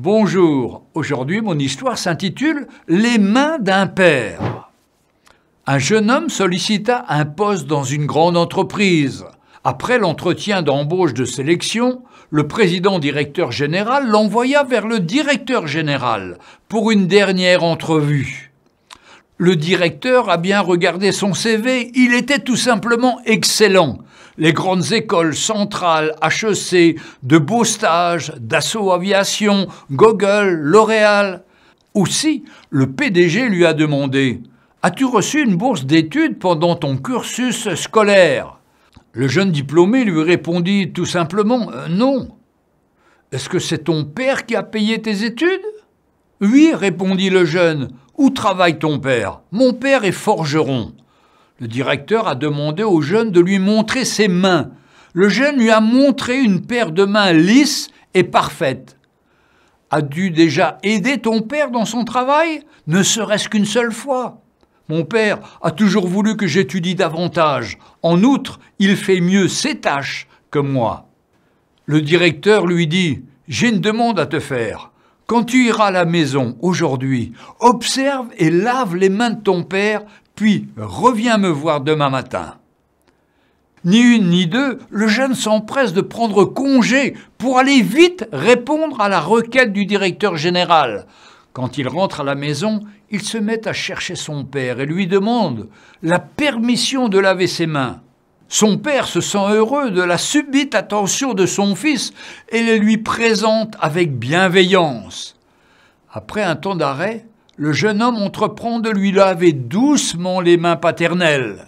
Bonjour, aujourd'hui mon histoire s'intitule « Les mains d'un père ». Un jeune homme sollicita un poste dans une grande entreprise. Après l'entretien d'embauche de sélection, le président-directeur général l'envoya vers le directeur général pour une dernière entrevue. Le directeur a bien regardé son CV, il était tout simplement excellent. Les grandes écoles centrales, HEC, de beaux stages, Dassault Aviation, Google, L'Oréal. Aussi, le PDG lui a demandé « As-tu reçu une bourse d'études pendant ton cursus scolaire ?» Le jeune diplômé lui répondit tout simplement « Non. »« Est-ce que c'est ton père qui a payé tes études ?»« Oui, répondit le jeune. Où travaille ton père ? Mon père est forgeron. » Le directeur a demandé au jeune de lui montrer ses mains. Le jeune lui a montré une paire de mains lisses et parfaites. « As-tu déjà aidé ton père dans son travail ? Ne serait-ce qu'une seule fois. Mon père a toujours voulu que j'étudie davantage. En outre, il fait mieux ses tâches que moi. » Le directeur lui dit « J'ai une demande à te faire. Quand tu iras à la maison aujourd'hui, observe et lave les mains de ton père, puis reviens me voir demain matin. » Ni une ni deux, le jeune s'empresse de prendre congé pour aller vite répondre à la requête du directeur général. Quand il rentre à la maison, il se met à chercher son père et lui demande la permission de laver ses mains. Son père se sent heureux de la subite attention de son fils et le lui présente avec bienveillance. Après un temps d'arrêt, le jeune homme entreprend de lui laver doucement les mains paternelles.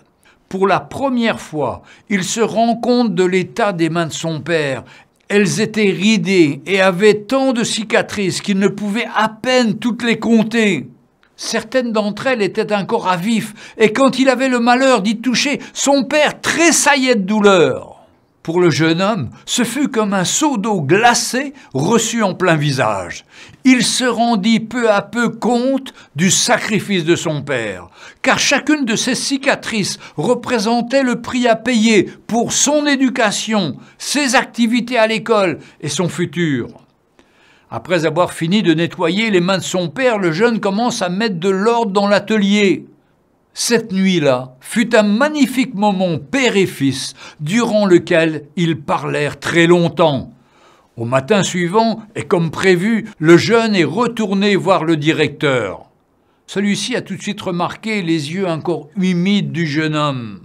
Pour la première fois, il se rend compte de l'état des mains de son père. Elles étaient ridées et avaient tant de cicatrices qu'il ne pouvait à peine toutes les compter. Certaines d'entre elles étaient encore à vif, et quand il avait le malheur d'y toucher, son père tressaillait de douleur. Pour le jeune homme, ce fut comme un seau d'eau glacée reçu en plein visage. Il se rendit peu à peu compte du sacrifice de son père, car chacune de ces cicatrices représentait le prix à payer pour son éducation, ses activités à l'école et son futur. Après avoir fini de nettoyer les mains de son père, le jeune commence à mettre de l'ordre dans l'atelier. Cette nuit-là fut un magnifique moment père et fils, durant lequel ils parlèrent très longtemps. Au matin suivant, et comme prévu, le jeune est retourné voir le directeur. Celui-ci a tout de suite remarqué les yeux encore humides du jeune homme.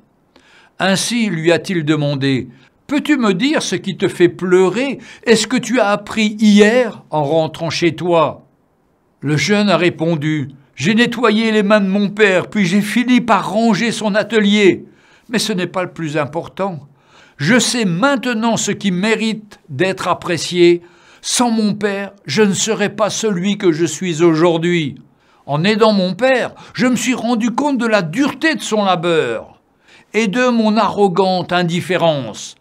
Ainsi lui a-t-il demandé « Peux-tu me dire ce qui te fait pleurer et ce que tu as appris hier en rentrant chez toi ?» Le jeune a répondu « J'ai nettoyé les mains de mon père, puis j'ai fini par ranger son atelier. Mais ce n'est pas le plus important. Je sais maintenant ce qui mérite d'être apprécié. Sans mon père, je ne serais pas celui que je suis aujourd'hui. En aidant mon père, je me suis rendu compte de la dureté de son labeur et de mon arrogante indifférence.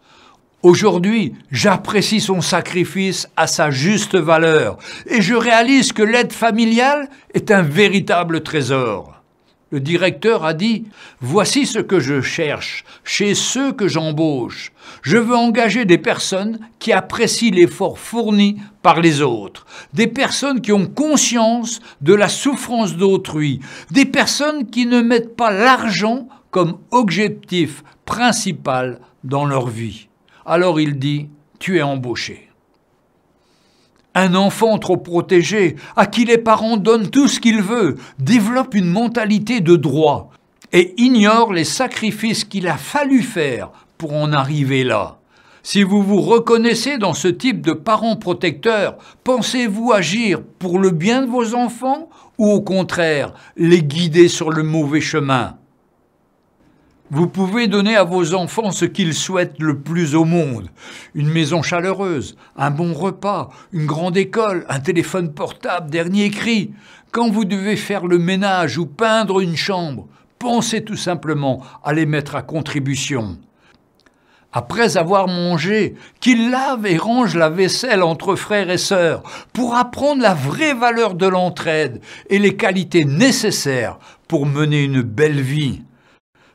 Aujourd'hui, j'apprécie son sacrifice à sa juste valeur et je réalise que l'aide familiale est un véritable trésor. » Le directeur a dit « Voici ce que je cherche chez ceux que j'embauche. Je veux engager des personnes qui apprécient l'effort fourni par les autres, des personnes qui ont conscience de la souffrance d'autrui, des personnes qui ne mettent pas l'argent comme objectif principal dans leur vie. » Alors il dit « Tu es embauché. » Un enfant trop protégé, à qui les parents donnent tout ce qu'il veut, développe une mentalité de droit et ignore les sacrifices qu'il a fallu faire pour en arriver là. Si vous vous reconnaissez dans ce type de parents protecteurs, pensez-vous agir pour le bien de vos enfants ou au contraire les guider sur le mauvais chemin ? Vous pouvez donner à vos enfants ce qu'ils souhaitent le plus au monde. Une maison chaleureuse, un bon repas, une grande école, un téléphone portable, dernier cri. Quand vous devez faire le ménage ou peindre une chambre, pensez tout simplement à les mettre à contribution. Après avoir mangé, qu'ils lavent et rangent la vaisselle entre frères et sœurs pour apprendre la vraie valeur de l'entraide et les qualités nécessaires pour mener une belle vie.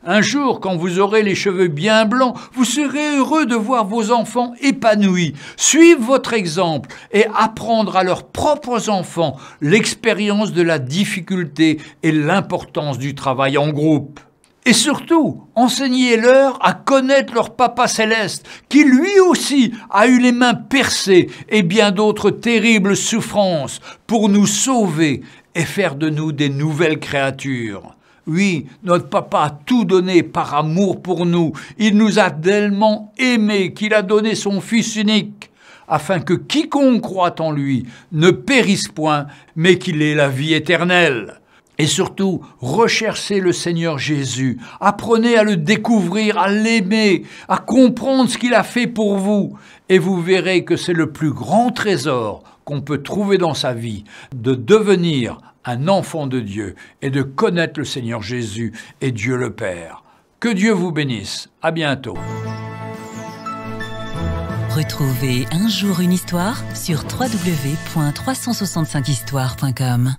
Un jour, quand vous aurez les cheveux bien blancs, vous serez heureux de voir vos enfants épanouis. Suivre votre exemple et apprendre à leurs propres enfants l'expérience de la difficulté et l'importance du travail en groupe. Et surtout, enseignez-leur à connaître leur Papa Céleste, qui lui aussi a eu les mains percées et bien d'autres terribles souffrances pour nous sauver et faire de nous des nouvelles créatures. Oui, notre Papa a tout donné par amour pour nous. Il nous a tellement aimés qu'il a donné son Fils unique, afin que quiconque croit en lui ne périsse point, mais qu'il ait la vie éternelle. Et surtout, recherchez le Seigneur Jésus, apprenez à le découvrir, à l'aimer, à comprendre ce qu'il a fait pour vous, et vous verrez que c'est le plus grand trésor qu'on peut trouver dans sa vie, de devenir un enfant de Dieu et de connaître le Seigneur Jésus et Dieu le Père. Que Dieu vous bénisse. À bientôt. Retrouvez Un jour une histoire sur www.365histoire.com.